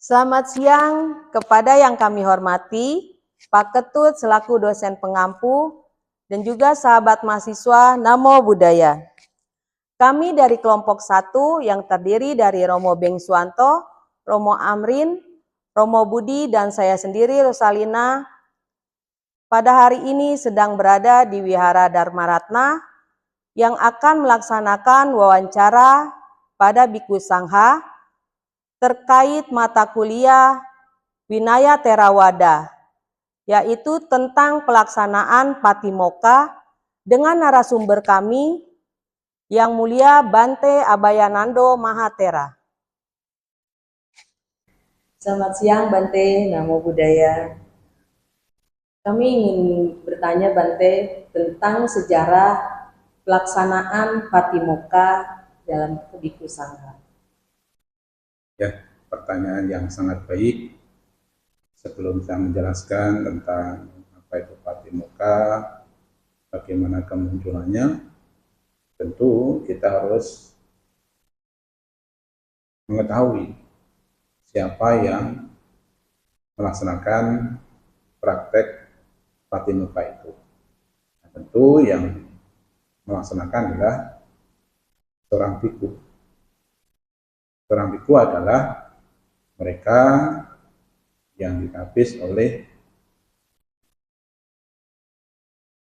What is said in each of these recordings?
Selamat siang kepada yang kami hormati, Pak Ketut selaku dosen pengampu, dan juga sahabat mahasiswa Namo Buddhaya. Kami dari kelompok 1 yang terdiri dari Romo Bengsuanto, Romo Amrin, Romo Budi, dan saya sendiri Rosalina, pada hari ini sedang berada di Wihara Dharma Ratna yang akan melaksanakan wawancara pada Bhikkhu Sangha terkait mata kuliah Vinaya Theravada, yaitu tentang pelaksanaan Patimokkha dengan narasumber kami Yang Mulia Bante Abhayanando Mahathera. Selamat siang Bante, Namo Buddhaya. Kami ingin bertanya Bante tentang sejarah pelaksanaan Patimokkha dalam Bhikkhu Sangha. Ya, pertanyaan yang sangat baik. Sebelum saya menjelaskan tentang apa itu Patimokkha, bagaimana kemunculannya, tentu kita harus mengetahui siapa yang melaksanakan praktek Patimokkha itu. Nah, tentu yang melaksanakan adalah seorang bhikkhu. Seorang bhikkhu adalah mereka yang ditapis oleh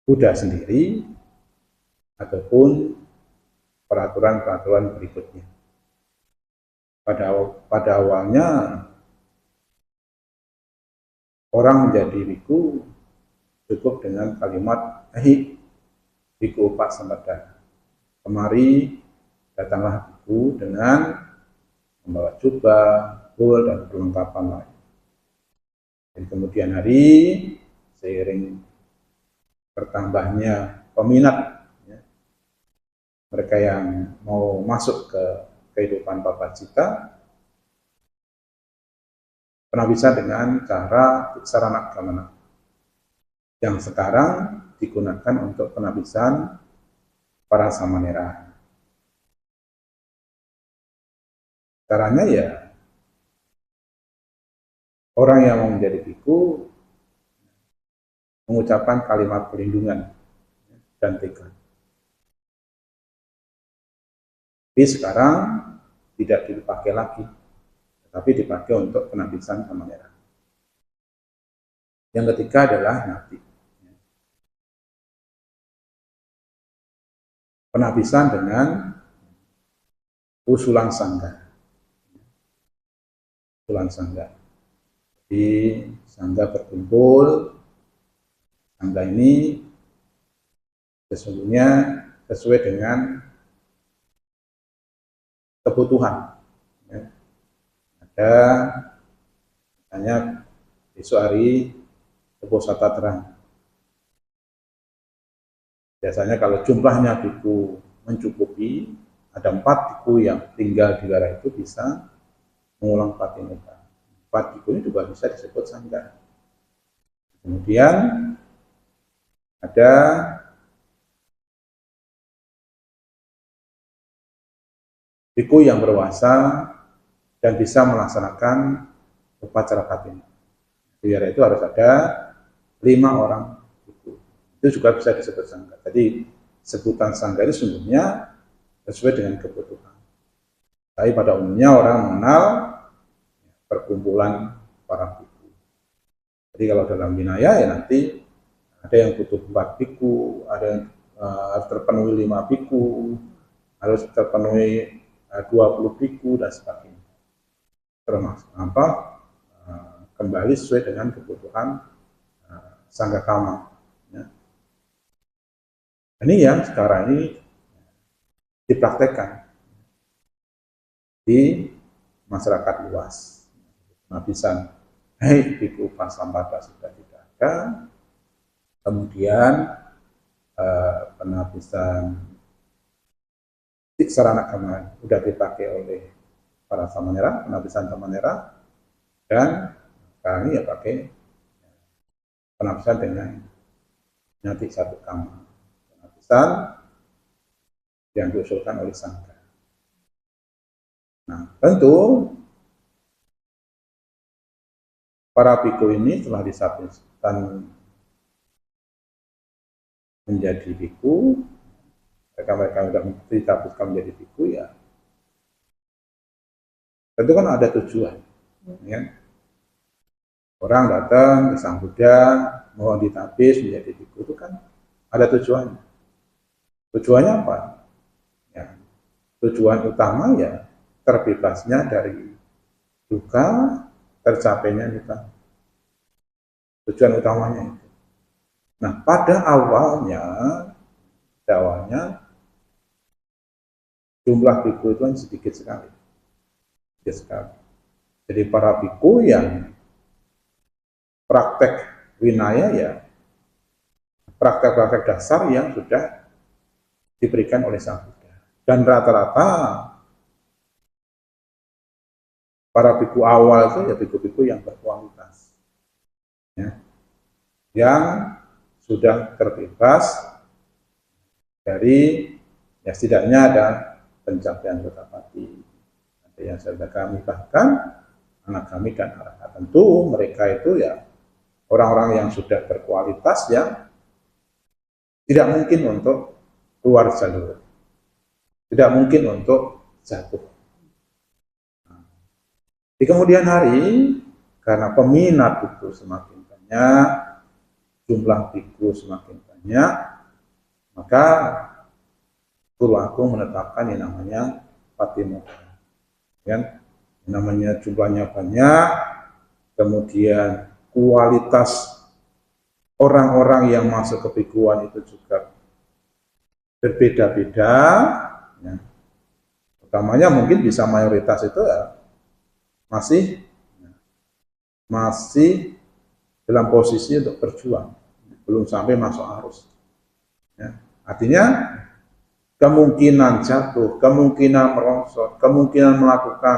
Buddha sendiri ataupun peraturan-peraturan berikutnya. Pada awalnya orang menjadi bhikkhu cukup dengan kalimat bhikkhu upasampada. Kemari datanglah bhikkhu dengan membawa jubah, bul, dan perlengkapan lain. Dan kemudian hari seiring bertambahnya peminat mereka yang mau masuk ke kehidupan Papacita, penabisan dengan cara sarana gamana yang sekarang digunakan untuk penabisan para samanera. Caranya ya, orang yang mau menjadi bhikkhu mengucapkan kalimat perlindungan dan tekad. Tapi sekarang tidak dipakai lagi, tetapi dipakai untuk penabisan samanera. Yang ketiga adalah nati. Penabisan dengan usulan sangga. Usulan sangga. Di sangga berkumpul, sangga ini sesungguhnya sesuai dengan kebutuhan. Ada misalnya besok hari Teposata terang. Biasanya kalau jumlahnya bhikkhu mencukupi, ada 4 bhikkhu yang tinggal di wilayah itu bisa mengulang Patimokkha. 4 bhikkhu ini juga bisa disebut sangga. Kemudian ada bhikkhu yang berwasa dan bisa melaksanakan upacara Patimokkha. Di wilayah itu harus ada 5 orang bhikkhu. Itu juga bisa disebut sangga. Jadi sebutan sangga itu sesungguhnya sesuai dengan kebutuhan. Tapi pada umumnya orang mengenal perkumpulan para bhikkhu. Jadi kalau dalam Vinaya ya nanti ada yang butuh 4 bhikkhu, ada yang harus terpenuhi 5 bhikkhu, harus terpenuhi 20 bhikkhu dan sebagainya. Termasuk kembali sesuai dengan kebutuhan sangga kama. Ya. Ini yang sekarang ini dipraktekkan di masyarakat luas. Penabisan bhikkhu upasampada sudah tidak ada. Kemudian penabisan sarana gamana sudah dipakai oleh para samanera, penabisan samanera, dan sekarang ini ya pakai penabisan dengan nyati satu kama. Penabisan yang diusulkan oleh sangga. Nah, tentu para biku ini setelah disabitkan menjadi biku, mereka sudah disabitkan menjadi biku, ya tentu kan ada tujuan, ya. Orang datang ke Sang Buddha mau ditabis menjadi biku, itu kan ada tujuannya. Tujuannya apa? Ya, tujuan utama ya terbebasnya dari duka, tercapainya duka. Tujuan utamanya itu. Nah, pada awalnya jumlah biku itu sedikit sekali. Sedikit sekali. Jadi para biku yang praktek winaya ya praktek-praktek dasar yang sudah diberikan oleh Sang Buddha. Dan rata-rata para biku awal itu ya biku-biku yang berkualitas, ya, yang sudah terbebas dari, ya setidaknya ada pencapaian Sotapati. Ada yang sudah kami, bahkan anak kami dan anak tentu mereka itu ya orang-orang yang sudah berkualitas, yang tidak mungkin untuk keluar jalur, tidak mungkin untuk jatuh. Di kemudian hari, karena peminat itu semakin banyak, jumlah biku semakin banyak, maka Guru Agung menetapkan yang namanya Patimokkha. Ya, namanya jumlahnya banyak, kemudian kualitas orang-orang yang masuk ke bikuan itu juga berbeda-beda, ya. Utamanya mungkin bisa mayoritas itu ya masih dalam posisi untuk berjuang, belum sampai masuk arus, ya. Artinya kemungkinan jatuh, kemungkinan merosot, kemungkinan melakukan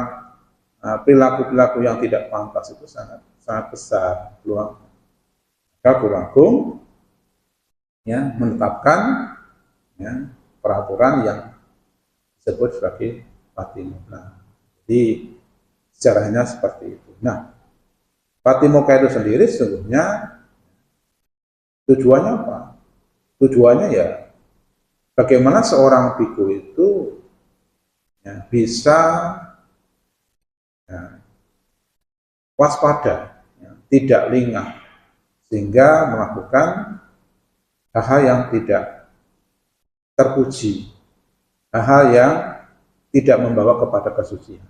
perilaku-perilaku yang tidak pantas itu sangat besar peluang. Maka Guru Agung ya menetapkan ya peraturan yang disebut sebagai Patimokkha. Jadi sejarahnya seperti itu. Nah, Patimokkha itu sendiri sesungguhnya tujuannya apa? Tujuannya ya bagaimana seorang biku itu ya, bisa ya, waspada, ya, tidak lengah, sehingga melakukan hal-hal yang tidak terpuji, hal-hal yang tidak membawa kepada kesucian.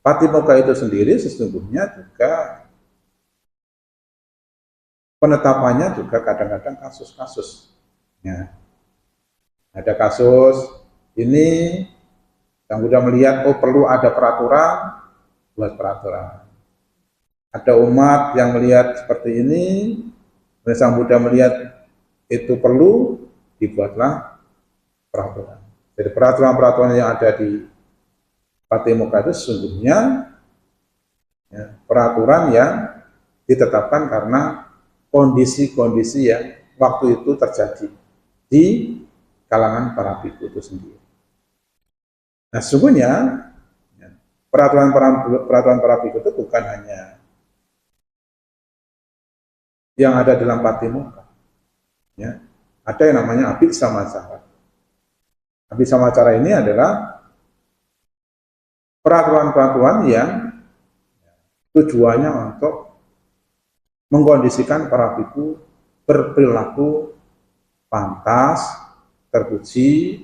Patimokkha itu sendiri sesungguhnya juga penetapannya juga kadang-kadang kasus-kasus. Ya. Ada kasus ini yang sudah melihat perlu ada peraturan, buat peraturan. Ada umat yang melihat seperti ini, Sang Buddha melihat itu perlu, dibuatlah peraturan. Jadi peraturan-peraturan yang ada di Patimokkha itu sesungguhnya ya, peraturan yang ditetapkan karena kondisi-kondisi yang waktu itu terjadi di kalangan para biku itu sendiri. Nah, sesungguhnya ya, peraturan para biku itu bukan hanya yang ada dalam Patimokkha, ya, ada yang namanya Abhisammacara. Abhisammacara ini adalah peraturan-peraturan yang tujuannya untuk mengkondisikan para biku berperilaku pantas, terpuji,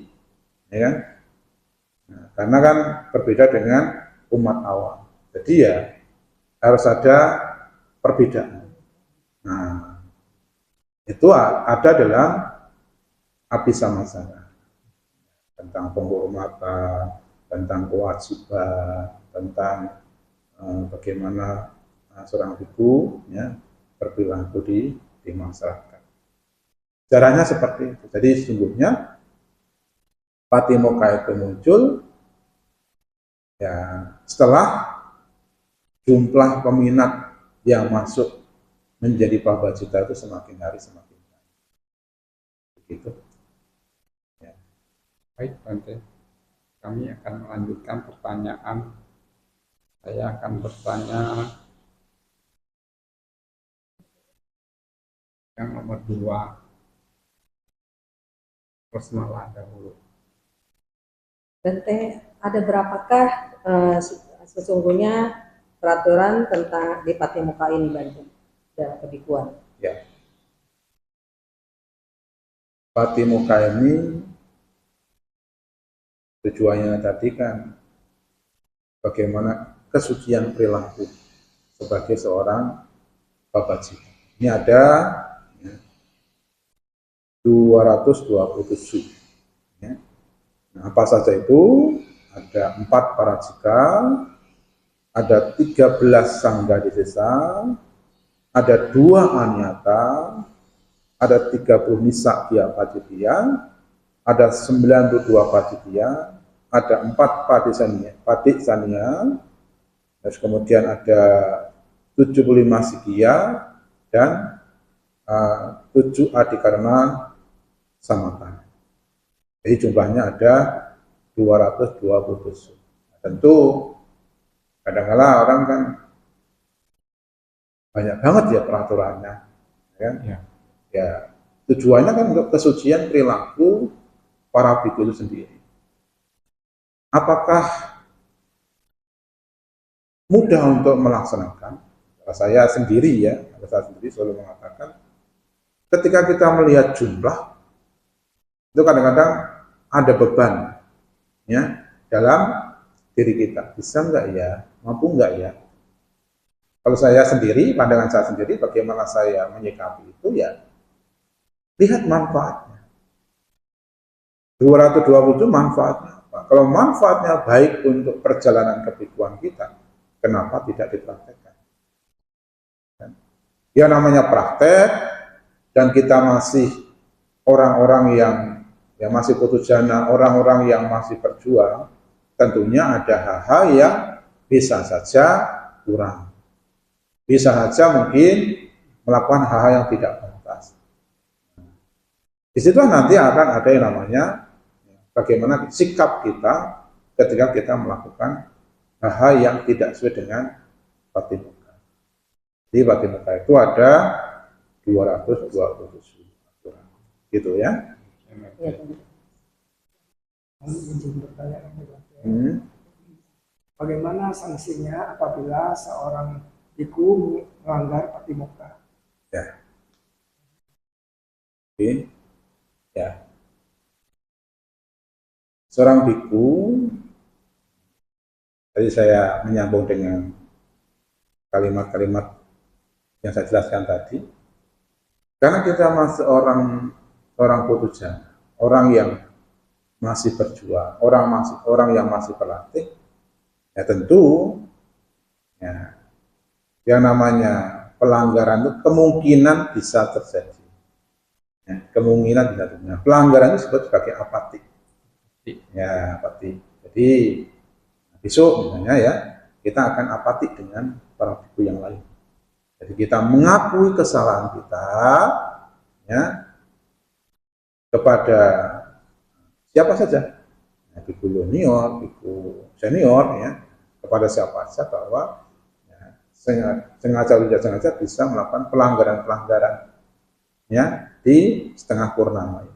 ya kan? Nah, karena kan berbeda dengan umat awam. Jadi ya harus ada perbedaan. Nah, itu ada dalam Abhisammacara tentang penghormatan, tentang kewajiban, tentang bagaimana seorang biku ya, berperilaku di masyarakat. Caranya seperti itu. Jadi sesungguhnya Patimokkha itu muncul ya setelah jumlah peminat yang masuk menjadi Pabhajita itu semakin hari semakin banyak. Begitu. Ya. Baik, Bante. Kami akan melanjutkan pertanyaan Saya akan bertanya yang nomor 2, Rosmala dahulu. Bente, ada berapakah sesungguhnya peraturan tentang di Patimuka ini, Bante, dalam kebikuan? Ya, Patimuka ini tujuannya tadi kan bagaimana kesucian perilaku sebagai seorang babajika. Ini ada 227. Ya. Nah, apa saja itu? Ada 4 parajika, ada 13 sangga di desa, ada 2 anyata, ada 30 nisa via pajidya, ada 92 pajidya, ada 4 padik sania, terus kemudian ada 75 sikia, dan 7 adikarna samata. Jadi jumlahnya ada 227. Nah, tentu kadang-kadang orang kan banyak banget ya peraturannya, ya. Ya, tujuannya kan untuk kesucian perilaku para biku itu sendiri. Apakah mudah untuk melaksanakan? Saya sendiri selalu mengatakan, ketika kita melihat jumlah, itu kadang-kadang ada beban ya dalam diri kita. Bisa nggak ya? Mampu nggak ya? Kalau saya sendiri, pandangan saya sendiri, bagaimana saya menyikapi itu ya, lihat manfaatnya. 227 manfaatnya apa? Kalau manfaatnya baik untuk perjalanan kebikuan kita, kenapa tidak dipraktekkan? Ya namanya praktek, dan kita masih orang-orang yang masih putujana, orang-orang yang masih berjuang, tentunya ada hal-hal yang bisa saja kurang. Bisa saja mungkin melakukan hal-hal yang tidak pantas. Di situ nanti akan ada yang namanya bagaimana sikap kita ketika kita melakukan hal-hal yang tidak sesuai dengan Patimuka. Di Patimuka itu ada 227 aturan. Gitu ya. Bagaimana sanksinya apabila seorang biku melanggar Patimuka? Ya. Oke. Ya. Seorang biku, tadi saya menyambung dengan kalimat-kalimat yang saya jelaskan tadi, karena kita masih orang putujana, orang yang masih berjuang, orang yang masih berlatih, ya tentu ya, yang namanya pelanggaran itu kemungkinan bisa terjadi. Ya, kemungkinan bisa terjadi. Pelanggaran itu disebut sebagai apatik. Ya, apatik. Jadi besok misalnya ya, kita akan apatik dengan para biku yang lain. Jadi kita mengakui kesalahan kita ya kepada siapa saja, ya, biku junior, biku senior ya, kepada siapa saja bahwa ya, sengaja atau tidak sengaja bisa melakukan pelanggaran-pelanggaran ya di setengah purnama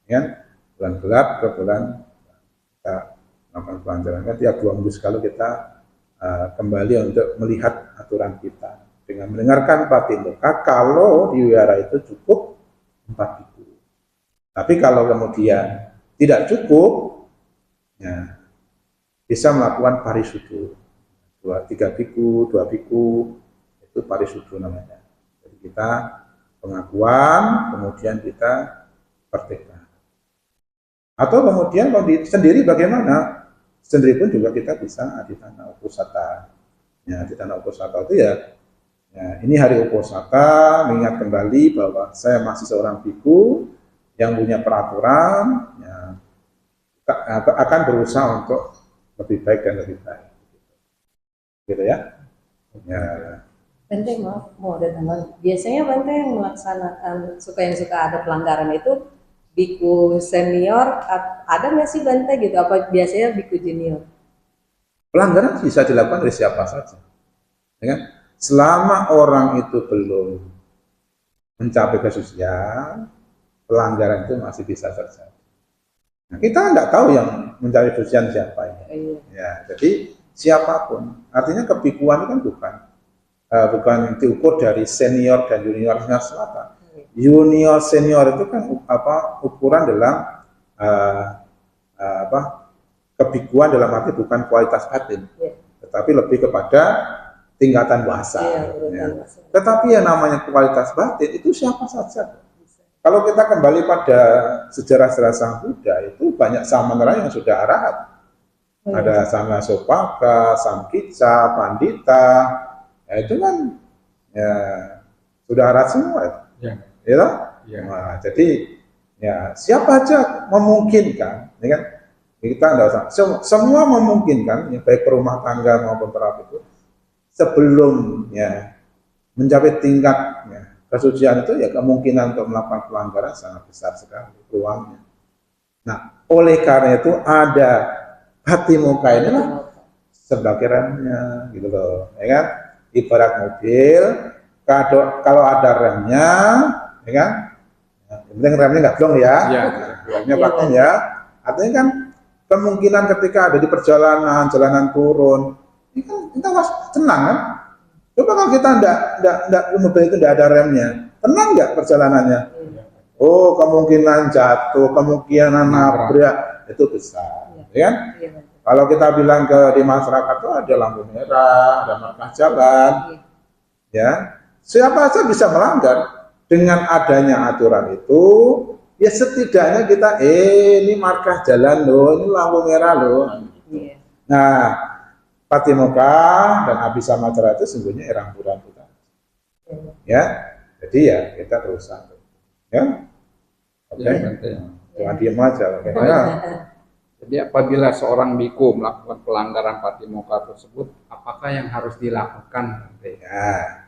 ya, bulan gelap ke bulan kita melakukan pelanggaran kan tiap 2 minggu sekali kita kembali untuk melihat aturan kita dengan mendengarkan Patimuka. Kalau di wihara itu cukup 4 biku, tapi kalau kemudian tidak cukup ya, bisa melakukan parisudu 3 biku, 2 biku, itu parisudu namanya. Jadi kita pengakuan, kemudian kita praktekkan. Atau kemudian kalau sendiri bagaimana? Sendiri pun juga kita bisa aditana uposata. Ya, aditana uposata itu ya, ini hari uposata, mengingat kembali bahwa saya masih seorang biku yang punya peraturan, ya, akan berusaha untuk lebih baik dan lebih baik. Gitu ya. Ya. Bante, mau ada tambahan. Biasanya Bante yang melaksanakan yang suka ada pelanggaran itu biku senior, ada nggak sih Bante gitu? Apa biasanya biku junior? pelanggaran bisa dilakukan oleh siapa saja. Ya kan? Selama orang itu belum mencapai kesucian, pelanggaran itu masih bisa terjadi. Nah, kita nggak tahu yang mencari kesucian siapa ini. Ya, jadi siapapun. Artinya kebikuan itu kan bukan diukur dari senior dan juniornya semata. Junior senior itu kan ukuran dalam kebikuan dalam arti bukan kualitas batin, tetapi lebih kepada tingkatan bahasa. Tetapi yang namanya kualitas batin itu siapa saja. Kalau kita kembali pada sejarah-sejarah Sang Buddha, itu banyak samana yang sudah arahat. Ada Sanga Sopaka, Samkicca, Pandita, ya itu kan ya sudah arahat semua. Ya. Nah, jadi ya siapa aja memungkinkan, ya kan? Kita enggak usah. Semua memungkinkan, ya, baik perumah tangga maupun terapi itu sebelum ya mencapai tingkat ya, kesucian itu ya kemungkinan untuk melakukan pelanggaran sangat besar sekali peluangnya. Nah, oleh karena itu ada Patimokkha inilah sebagai remnya, gitu loh, ya kan? Ibarat mobil, kalau ada remnya, ya kan? Yang penting remnya nggak blong ya, remnya pakem ya. Artinya kan kemungkinan ketika ada di perjalanan, jalanan turun, ini kan kita tenang kan? Coba kalau kita enggak mobil itu enggak ada remnya, tenang nggak perjalanannya? Oh, kemungkinan jatuh, kemungkinan nabrak itu besar, ya kan? Kalau kita bilang di masyarakat itu ada lampu merah, ada markah jalan, ya siapa saja bisa melanggar. Dengan adanya aturan itu, ya setidaknya kita, ini markah jalan loh, ini lampu merah loh. Nah, Patimokkha dan Abhisamayacara itu sungguhnya rambu-rambu. Ya, jadi ya kita berusaha. Ya, oke. Jangan diam aja. Ya. Jadi apabila seorang biku melakukan pelanggaran Patimokkha tersebut, apakah yang harus dilakukan? Ya.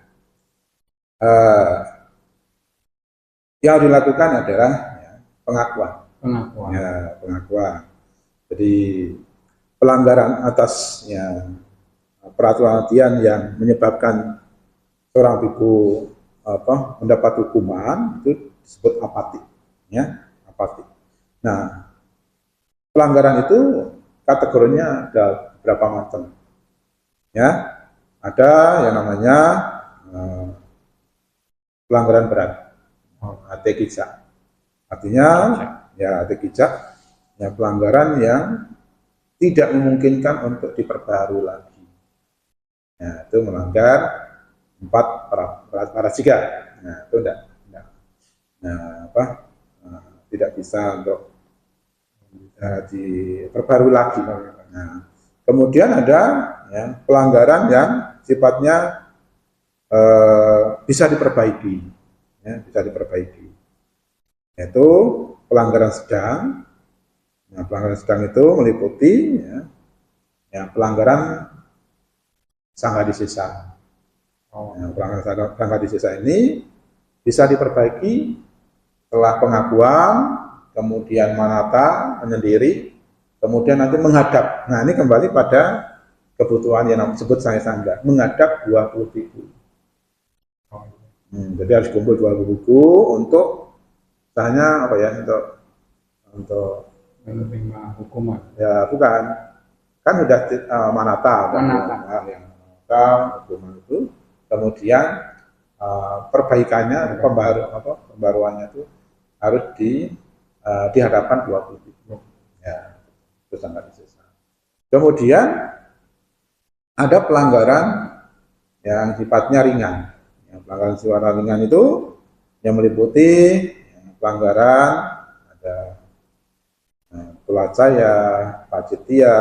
Yang dilakukan adalah ya, pengakuan. Ya, pengakuan. Jadi pelanggaran atas ya, peraturan latihan yang menyebabkan seorang biku mendapat hukuman itu disebut apati. Ya, apati. Nah, pelanggaran itu kategorinya ada berapa macam. Ya, ada yang namanya pelanggaran berat. Atekicca. Artinya ya atekicca ya pelanggaran yang tidak memungkinkan untuk diperbaharui lagi. Ya, itu melanggar 4 parajika. Nah, itu tidak bisa untuk diperbaharui lagi. Nah, kemudian ada ya, pelanggaran yang sifatnya bisa diperbaiki. Ya, bisa diperbaiki, yaitu pelanggaran sedang. Nah, pelanggaran sedang itu meliputi ya pelanggaran Sangghadisesa. Ya, pelanggaran Sangghadisesa ini bisa diperbaiki setelah pengakuan, kemudian manata, menyendiri, kemudian nanti menghadap. Nah, ini kembali pada kebutuhan yang disebut sangga, menghadap 20 biku. Jadi harus kumpul 20 buku untuk misalnya untuk menerima hukuman. Ya bukan, kan sudah manata hukuman itu, kemudian perbaikannya, pembaruannya itu harus dihadapkan 20 buku. Ya, itu sangat disesat. Kemudian ada pelanggaran yang sifatnya ringan. Pelanggaran sifatnya ringan itu yang meliputi pelanggaran ada tulacaya, pacitya,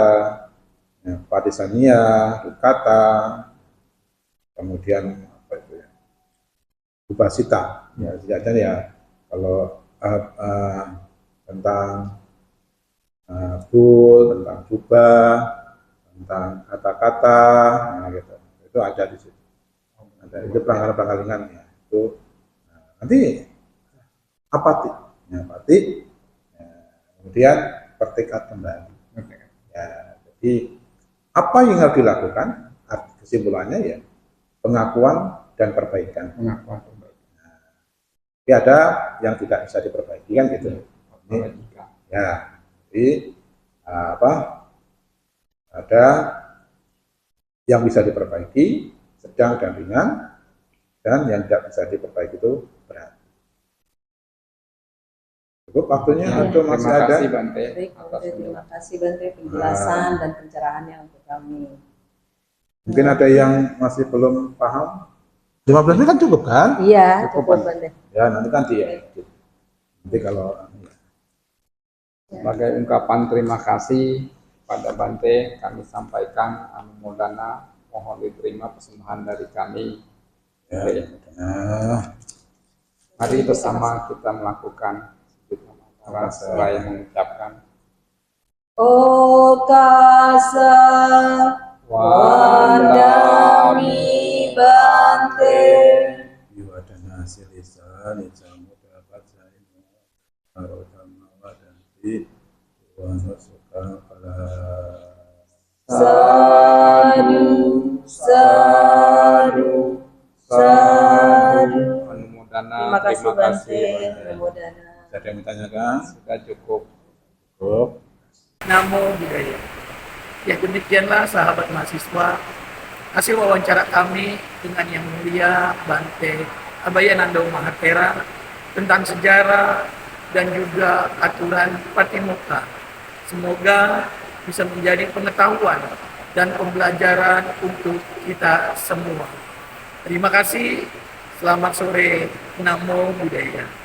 padisania, dukata, kemudian upasita. Ya, setidaknya ya kalau tentang bul, tentang jubah, tentang kata-kata, gitu. Itu ada di situ. Itu pelanggaran ringan ya. Itu nanti apati, kemudian bertekad kembali. Ya, jadi Apa yang harus dilakukan? Kesimpulannya ya pengakuan dan perbaikan. Pengakuan terbaik. Tapi ada yang tidak bisa diperbaiki kan gitu. Ini, ya, jadi ada yang bisa diperbaiki, sedang dan ringan, dan yang tidak bisa diperbaiki itu berat. Cukup waktunya untuk masih Terima ada. kasih Bante. Baik, Atas terima kasih Bante penjelasan dan pencerahannya untuk kami. Mungkin ada yang masih belum paham. 15 menit kan cukup kan? Iya, Cukup, cukup Bante. Ya nanti kan dia. Nanti kalau sebagai ungkapan terima kasih pada Bante, kami sampaikan anumodana, mohon diterima persembahan dari kami. ya, Mari bersama kita melakukan para seraya mengucapkan Okasa Wadami Bante. Yuwadana silisa nicamu dapat sainu arotama wadanti wano suka pala. Sadu, sadu, sadu. anumodana. Terima kasih Bante. Bante. Anumodana. Ada yang ditanyakan? Sudah cukup. Cukup. Namo Buddhaya. Ya demikianlah sahabat mahasiswa, hasil wawancara kami dengan Yang Mulia Bante Abhayananda Mahatera tentang sejarah dan juga aturan Patimokkha. Semoga bisa menjadi pengetahuan dan pembelajaran untuk kita semua. Terima kasih. Selamat sore. Namo Buddhaya.